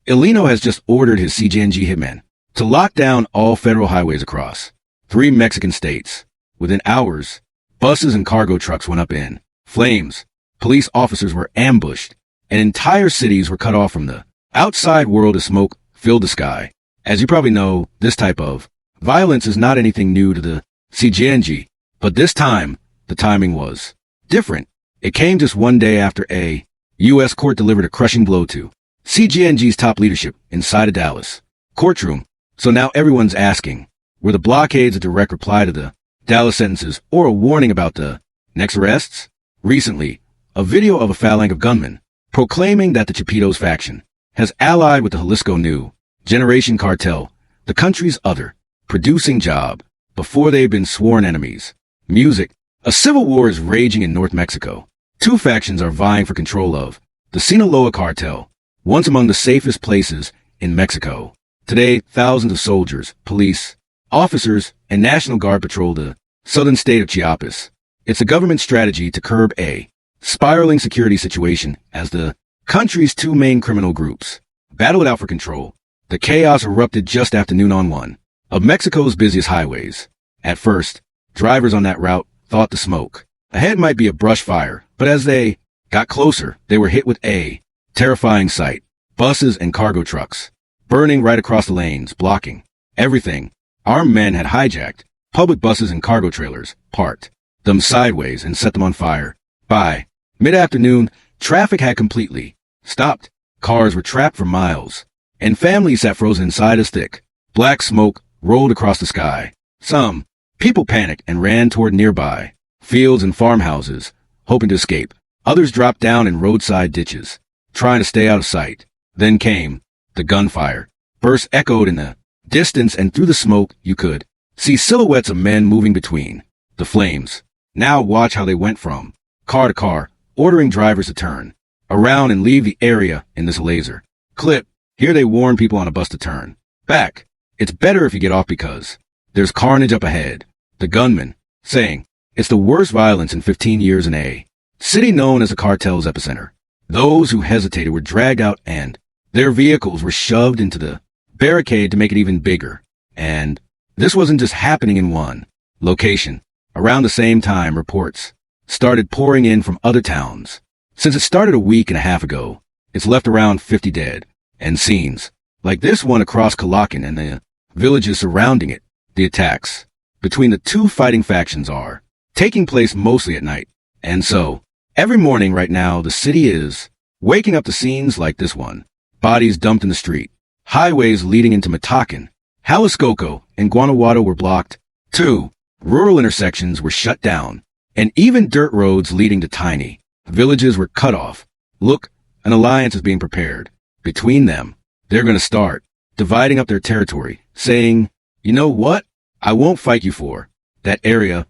Ilino has just ordered his CJNG hitmen to lock down all federal highways across 3 Mexican states. Within hours, buses and cargo trucks went up in flames. Police officers were ambushed, and entire cities were cut off from the outside world as smoke filled the sky. As you probably know, this type of violence is not anything new to the CJNG, but this time, the timing was different. It came just one day after a U.S. court delivered a crushing blow to CJNG's top leadership inside a Dallas courtroom. So now everyone's asking, were the blockades a direct reply to the Dallas sentences or a warning about the next arrests? Recently, a video of a phalanx of gunmen proclaiming that the Chapitos faction has allied with the Jalisco New Generation Cartel, the country's other producing job, before they've been sworn enemies. Music. A civil war is raging in North Mexico. 2 factions are vying for control of the Sinaloa cartel, once among the safest places in Mexico. Today, thousands of soldiers, police, officers, and National Guard patrol the southern state of Chiapas. It's a government strategy to curb a spiraling security situation as the country's 2 main criminal groups battle it out for control. The chaos erupted just after noon on one of Mexico's busiest highways. At first, drivers on that route thought the smoke ahead might be a brush fire, but as they got closer, they were hit with a terrifying sight. Buses and cargo trucks burning right across the lanes, blocking everything. Armed men had hijacked public buses and cargo trailers, parked them sideways, and set them on fire. By mid-afternoon, traffic had completely stopped. Cars were trapped for miles, and families sat frozen inside as thick black smoke rolled across the sky. Some people panicked and ran toward nearby fields and farmhouses, hoping to escape. Others dropped down in roadside ditches, trying to stay out of sight. Then came the gunfire. Bursts echoed in the distance, and through the smoke you could see silhouettes of men moving between the flames. Now watch how they went from car to car, ordering drivers to turn around and leave the area in this laser clip. Here they warn people on a bus to turn back. It's better if you get off because there's carnage up ahead. The gunman saying it's the worst violence in 15 years in a city known as the cartel's epicenter. Those who hesitated were dragged out and their vehicles were shoved into the barricade to make it even bigger. And this wasn't just happening in one location. Around the same time, reports started pouring in from other towns. Since it started a week and a half ago, it's left around 50 dead, and scenes like this one across Calacan and the villages surrounding it. The attacks between the 2 fighting factions are taking place mostly at night. And so, every morning right now, the city is waking up to scenes like this one. Bodies dumped in the street. Highways leading into Matacan, Jalisco, and Guanajuato were blocked. 2 rural intersections were shut down, and even dirt roads leading to tiny villages were cut off. Look, an alliance is being prepared. Between them, they're going to start dividing up their territory, saying, you know what? I won't fight you for that area,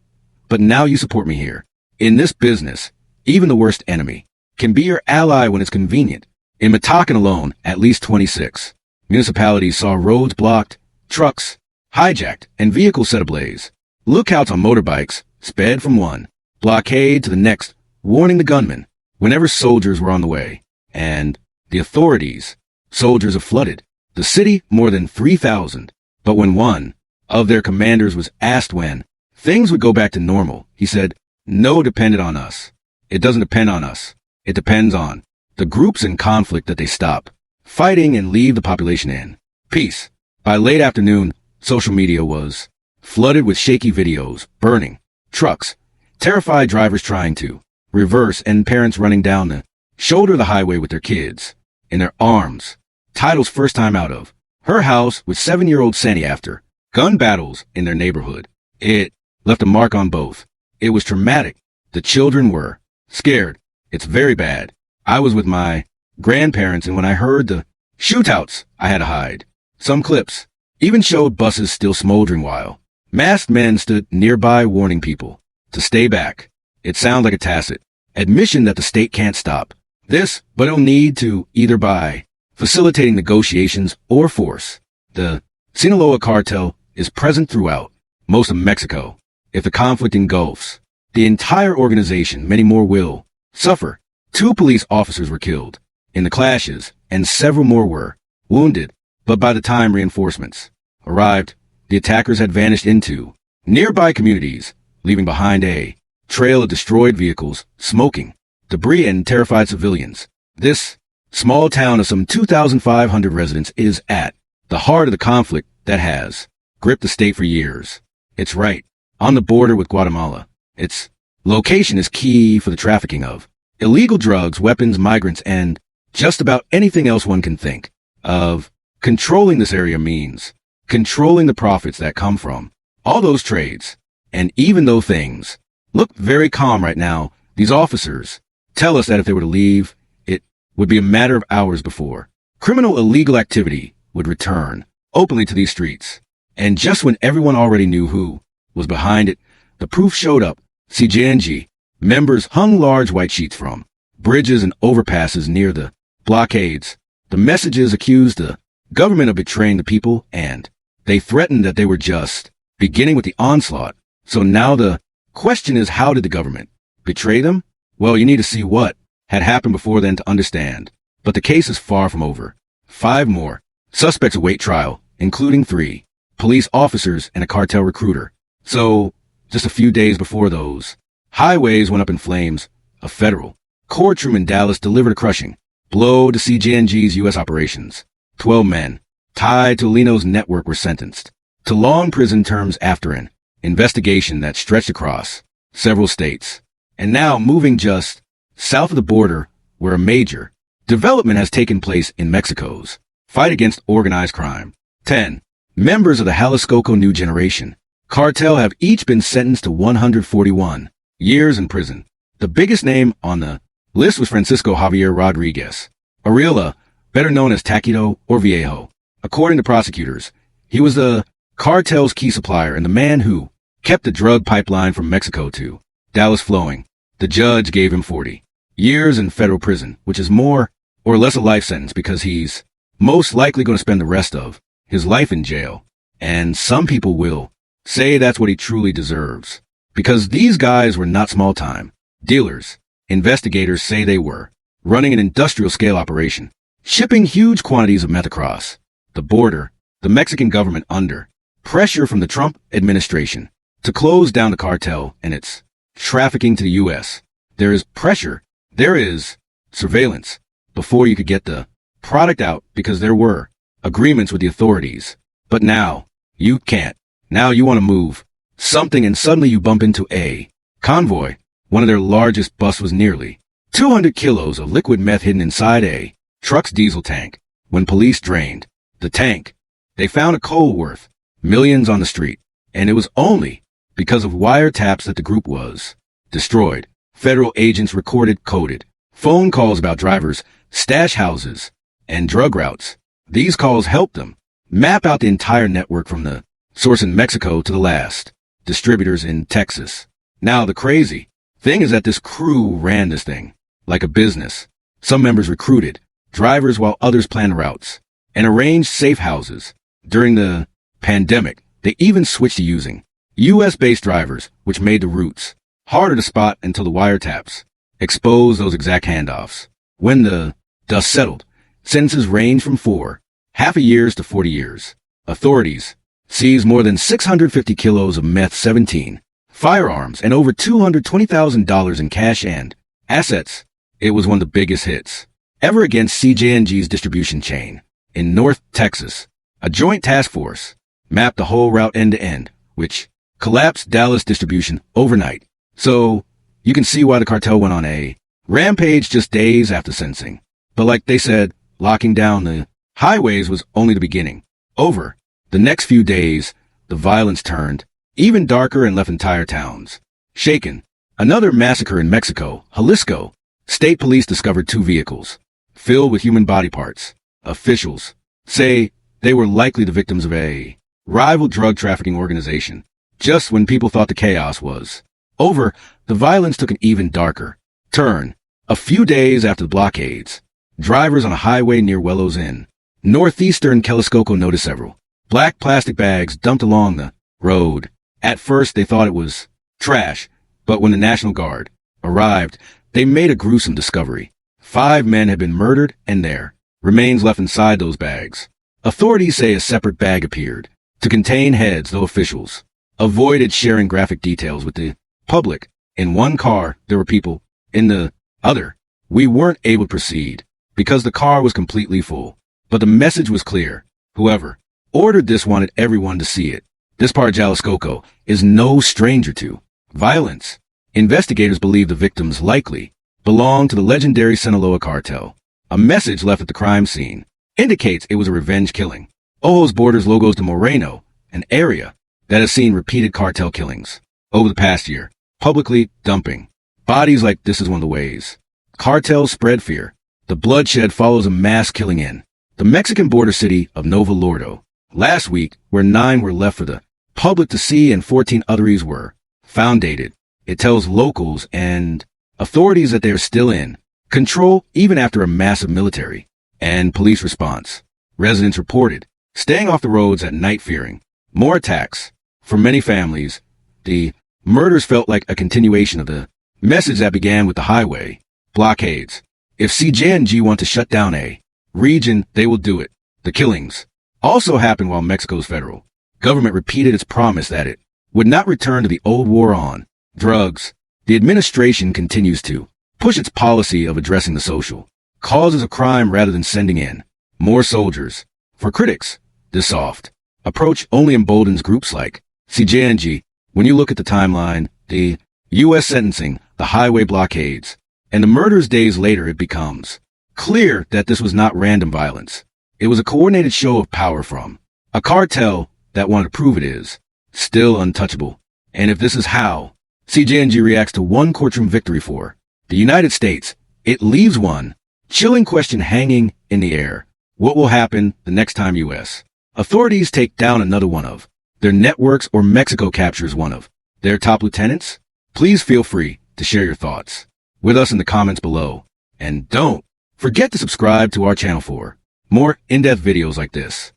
but now you support me here. In this business, even the worst enemy can be your ally when it's convenient. In Matacan alone, at least 26 municipalities saw roads blocked, trucks hijacked, and vehicles set ablaze. Lookouts on motorbikes sped from one blockade to the next, warning the gunmen whenever soldiers were on the way. And the authorities, soldiers have flooded the city, more than 3,000. But when one of their commanders was asked when things would go back to normal, he said, no, depended on us. It doesn't depend on us. It depends on the groups in conflict that they stop fighting and leave the population in peace. By late afternoon, social media was flooded with shaky videos, burning trucks, terrified drivers trying to reverse, and parents running down the shoulder of the highway with their kids in their arms. Title's first time out of her house with 7-year-old Sandy after gun battles in their neighborhood. It left a mark on both. It was traumatic. The children were scared. It's very bad. I was with my grandparents, and when I heard the shootouts, I had to hide. Some clips even showed buses still smoldering while masked men stood nearby warning people to stay back. It sounds like a tacit admission that the state can't stop this, but it'll need to, either by facilitating negotiations or force. The Sinaloa cartel is present throughout most of Mexico. If the conflict engulfs the entire organization, many more will suffer. 2 police officers were killed in the clashes, and several more were wounded, but by the time reinforcements arrived, the attackers had vanished into nearby communities, leaving behind a trail of destroyed vehicles, smoking, debris, and terrified civilians. This small town of some 2,500 residents is at the heart of the conflict that has gripped the state for years. It's right on the border with Guatemala. Its location is key for the trafficking of illegal drugs, weapons, migrants, and just about anything else one can think of. Controlling this area means controlling the profits that come from all those trades. And even though things look very calm right now, these officers tell us that if they were to leave, it would be a matter of hours before criminal illegal activity would return openly to these streets. And just when everyone already knew who was behind it, the proof showed up. CJNG members hung large white sheets from bridges and overpasses near the blockades. The messages accused the government of betraying the people, and they threatened that they were just beginning with the onslaught. So now the question is, how did the government betray them? Well, you need to see what had happened before then to understand. But the case is far from over. 5 more suspects await trial, including 3 police officers and a cartel recruiter. So, just a few days before those highways went up in flames, a federal courtroom in Dallas delivered a crushing blow to CJNG's U.S. operations. 12 men tied to Lino's network were sentenced to long prison terms after an investigation that stretched across several states. And now moving just south of the border, where a major development has taken place in Mexico's fight against organized crime. 10 members of the Jalisco New Generation Cartel have each been sentenced to 141 years in prison. The biggest name on the list was Francisco Javier Rodriguez Arreola, better known as Taquito or Viejo. According to prosecutors, he was the cartel's key supplier and the man who kept the drug pipeline from Mexico to Dallas flowing. The judge gave him 40 years in federal prison, which is more or less a life sentence because he's most likely going to spend the rest of his life in jail. And some people will say that's what he truly deserves, because these guys were not small-time dealers. Investigators say they were running an industrial-scale operation, shipping huge quantities of meth across the border. The Mexican government, under pressure from the Trump administration to close down the cartel and its trafficking to the U.S. There is pressure, there is surveillance before you could get the product out, because there were agreements with the authorities. But now you can't. Now you want to move something and suddenly you bump into a convoy. One of their largest busts was nearly 200 kilos of liquid meth hidden inside a truck's diesel tank. When police drained the tank, they found a coal worth millions on the street, and it was only because of wiretaps that the group was destroyed. Federal agents recorded coded phone calls about drivers, stash houses, and drug routes. These calls helped them map out the entire network from the source in Mexico to the last distributors in Texas. Now, the crazy thing is that this crew ran this thing like a business. Some members recruited drivers while others planned routes and arranged safe houses. During the pandemic, they even switched to using U.S.-based drivers, which made the routes harder to spot until the wiretaps exposed those exact handoffs. When the dust settled, sentences ranged from 4.5 years to 40 years. Authorities seized more than 650 kilos of meth, 17 firearms, and over $220,000 in cash and assets. It was one of the biggest hits ever against CJNG's distribution chain. In North Texas, a joint task force mapped the whole route end to end, which collapsed Dallas distribution overnight. So you can see why the cartel went on a rampage just days after sentencing. But like they said, locking down the highways was only the beginning. Over the next few days, the violence turned even darker and left entire towns shaken. Another massacre in Mexico, Jalisco. State police discovered 2 vehicles filled with human body parts. Officials say they were likely the victims of a rival drug trafficking organization. Just when people thought the chaos was over, the violence took an even darker turn. A few days after the blockades, drivers on a highway near Wellows in northeastern Jalisco noticed several black plastic bags dumped along the road. At first, they thought it was trash, but when the National Guard arrived, they made a gruesome discovery. 5 men had been murdered, and their remains left inside those bags. Authorities say a separate bag appeared to contain heads, though officials avoided sharing graphic details with the public. In one car, there were people. In the other, we weren't able to proceed because the car was completely full. But the message was clear. Whoever ordered this wanted everyone to see it. This part of Jalisco is no stranger to violence. Investigators believe the victims likely belonged to the legendary Sinaloa cartel. A message left at the crime scene indicates it was a revenge killing. Ojos borders Lagos de Moreno, an area that has seen repeated cartel killings over the past year, publicly dumping bodies like this is one of the ways cartels spread fear. The bloodshed follows a mass killing in the Mexican border city of Nuevo Laredo last week, where 9 were left for the public to see and 14 others were found dated. It tells locals and authorities that they are still in control even after a massive military and police response. Residents reported staying off the roads at night fearing more attacks. For many families, the murders felt like a continuation of the message that began with the highway blockades. If CJNG want to shut down a region, they will do it. The killings also happened while Mexico's federal government repeated its promise that it would not return to the old war on drugs. The administration continues to push its policy of addressing the social causes of crime rather than sending in more soldiers. For critics, this soft approach only emboldens groups like CJNG. When you look at the timeline, the U.S. sentencing, the highway blockades, and the murders days later, it becomes clear that this was not random violence. It was a coordinated show of power from a cartel that wanted to prove it is still untouchable. And if this is how CJNG reacts to one courtroom victory for the United States, it leaves one chilling question hanging in the air. What will happen the next time U.S. authorities take down another one of their networks or Mexico captures one of their top lieutenants? Please feel free to share your thoughts with us in the comments below. And don't forget to subscribe to our channel for more in-depth videos like this.